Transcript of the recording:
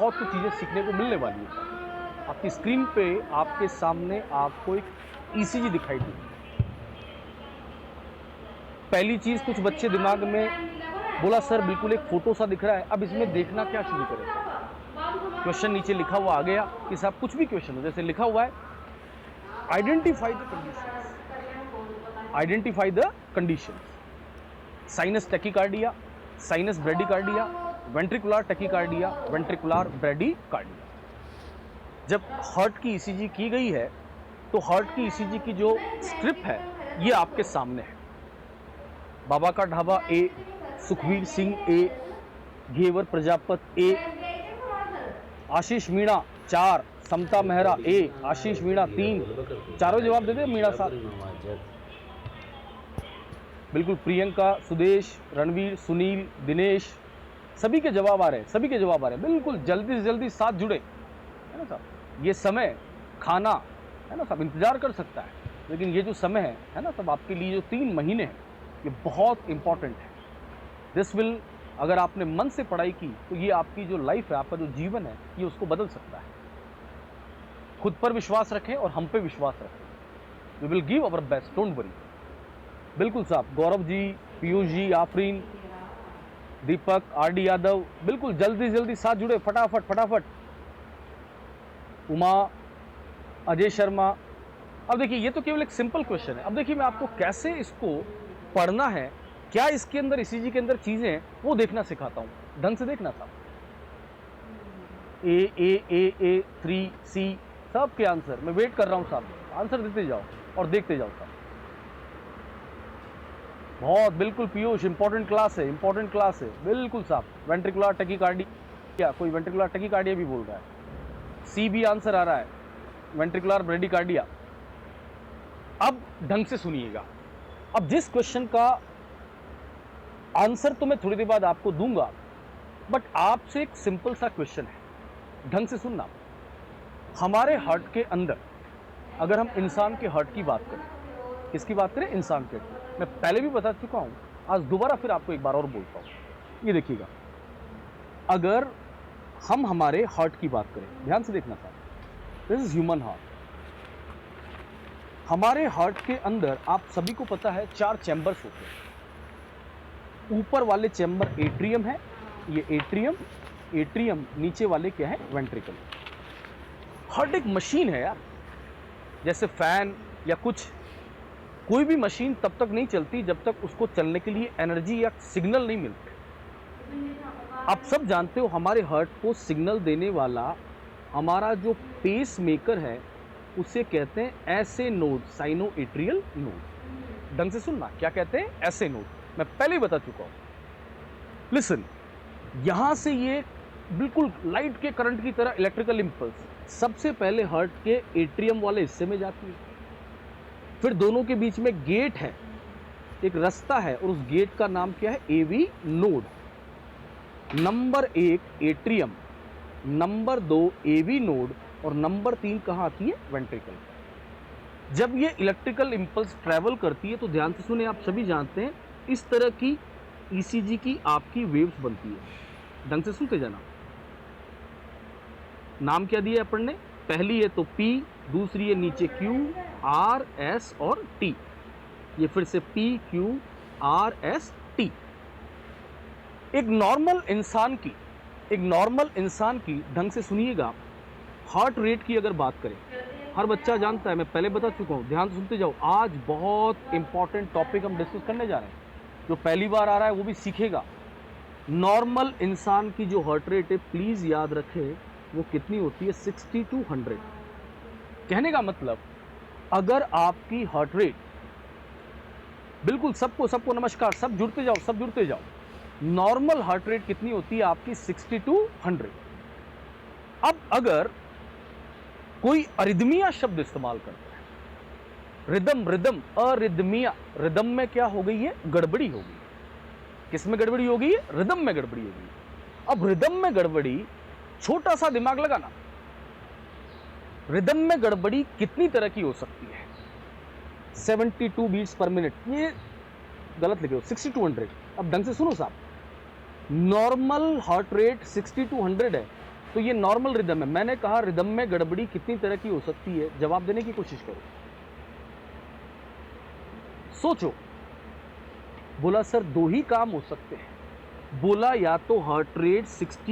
बहुत कुछ चीज़ें सीखने को मिलने वाली है। आपकी स्क्रीन पे आपके सामने आपको एक ईसीजी दिखाई देगी। पहली चीज़ कुछ बच्चे दिमाग में बोला सर बिल्कुल एक फोटो सा दिख रहा है, अब इसमें देखना क्या शुरू करें? क्वेश्चन नीचे लिखा हुआ आ गया कि साहब कुछ भी क्वेश्चन हो, जैसे लिखा हुआ है identify the conditions, identify the conditions. Sinus tachycardia, sinus bradycardia, ventricular tachycardia, ventricular bradycardia. जब हार्ट की ईसीजी की गई है तो हार्ट की ईसीजी की जो स्क्रिप्ट है ये आपके सामने है। बाबा का ढाबा ए, सुखवीर सिंह ए, घेवर प्रजापत ए, आशीष मीणा 4, समता मेहरा ए, आशीष मीणा 3, चारों जवाब दे दे मीणा साहब। बिल्कुल प्रियंका, सुदेश, रणवीर, सुनील, दिनेश, सभी के जवाब आ रहे हैं, सभी के जवाब आ रहे हैं। बिल्कुल जल्दी से जल्दी साथ जुड़े, है ना साहब। ये समय खाना है ना साहब इंतजार कर सकता है, लेकिन ये जो समय है ना साहब आपके लिए जो 3 महीने हैं ये बहुत इंपॉर्टेंट है। दिस विल, अगर आपने मन से पढ़ाई की तो ये आपकी जो लाइफ है, आपका जो जीवन है, ये उसको बदल सकता है। खुद पर विश्वास रखें और हम पे विश्वास रखें। We will give our best, don't worry. बिल्कुल साहब, गौरव जी, पीयूष जी, आफरीन, दीपक, आरडी यादव, बिल्कुल जल्दी जल्दी साथ जुड़े, फटाफट फटाफट। उमा, अजय शर्मा। अब देखिए ये तो केवल एक सिंपल क्वेश्चन है। अब देखिए मैं आपको कैसे इसको पढ़ना है, क्या इसके अंदर ईसीजी के अंदर चीजें हैं वो देखना सिखाता हूं। ढंग से देखना था। ए 3 सी सब के आंसर मैं वेट कर रहा हूं साहब, आंसर देते जाओ और देखते जाओ साहब। बहुत बिल्कुल पीयूष, इंपॉर्टेंट क्लास है, इंपॉर्टेंट क्लास है बिल्कुल साहब। वेंट्रिकुलर टैकीकार्डिया, कोई वेंट्रिकुलर टैकीकार्डिया भी बोल रहा है। सी भी आंसर आ रहा है, वेंट्रिकुलर ब्रेडिकार्डिया। अब ढंग से सुनिएगा। अब जिस क्वेश्चन का आंसर तो मैं थोड़ी देर बाद आपको दूंगा, बट आपसे एक सिंपल सा क्वेश्चन है, ढंग से सुनना। हमारे हार्ट के अंदर, अगर हम इंसान के हार्ट की बात करें, किसकी बात करें? इंसान के। मैं पहले भी बता चुका हूं, आज दोबारा फिर आपको एक बार और बोलता हूं। ये देखिएगा, अगर हम हमारे हार्ट की बात करें, ध्यान से देखना था, दिस इज ह्यूमन हार्ट। हमारे हार्ट के अंदर आप सभी को पता है 4 चैम्बर्स होते हैं। ऊपर वाले चैम्बर एट्रियम है, ये एट्रियम नीचे वाले क्या है? वेंट्रिकल। हार्ट एक मशीन है यार, जैसे फैन या कुछ, कोई भी मशीन तब तक नहीं चलती जब तक उसको चलने के लिए एनर्जी या सिग्नल नहीं मिलते। आप सब जानते हो हमारे हार्ट को सिग्नल देने वाला हमारा जो पेस मेकर है उसे कहते हैं ऐसे नोड, साइनो एट्रियल नोड। ढंग से सुनना, क्या कहते हैं? ऐसे नोड। मैं पहले ही बता चुका हूं। लिसन, यहां से ये बिल्कुल लाइट के करंट की तरह इलेक्ट्रिकल इंपल्स सबसे पहले हार्ट के एट्रियम वाले हिस्से में जाती है। फिर दोनों के बीच में गेट है, एक रास्ता है, और उस गेट का नाम क्या है? AV node. Number 1 atrium, number 2 AV node, और नंबर 3 कहां आती है? वेंट्रिकल। जब ये इलेक्ट्रिकल इंपल्स ट्रेवल करती है तो ध्यान से सुने, आप सभी जानते हैं इस तरह की ईसीजी की आपकी वेव्स बनती है। ढंग से सुनते जाना। नाम क्या दिया अपन ने? पहली है तो P, दूसरी है नीचे Q, R, S और T। ये फिर से P, Q, R, S, T। एक नॉर्मल इंसान की ढंग से सुनिएगा, हार्ट रेट की अगर बात करें, हर बच्चा जानता है, मैं पहले बता चुका हूं, ध्यान से सुनते जाओ। आज बहुत इंपॉर्टेंट टॉपिक हम डिस्कस करने जा रहे हैं, जो पहली बार आ रहा है वो भी सीखेगा। नॉर्मल इंसान की जो हार्ट रेट है, प्लीज याद रखें, वो कितनी होती है? 60 to 100। कहने का मतलब, अगर आपकी हार्ट रेट, बिल्कुल सबको नमस्कार, सब जुड़ते जाओ। नॉर्मल हार्ट रेट कितनी होती है आपकी? 60 to 100। अब अगर कोई अरिदमिया शब्द इस्तेमाल करता है, रिदम, अरिदमिया, रिदम में क्या हो गई है? गड़बड़ी हो गई। किस में गड़बड़ी हो गई है? रिदम में गड़बड़ी हो गई। अब रिदम में गड़बड़ी, छोटा सा दिमाग लगाना, रिदम में गड़बड़ी कितनी तरह की हो सकती है? 72 बीट्स पर मिनट, ये गलत लिखे हो, 60 to 100। अब ढंग से सुनो साहब, नॉर्मल हार्ट रेट 60 to 100 है, तो ये नॉर्मल रिदम है। मैंने कहा रिदम में गड़बड़ी कितनी तरह की हो सकती है, जवाब देने की कोशिश करो, सोचो। बोला सर 2 ही काम हो सकते हैं। बोला या तो हार्ट रेट 60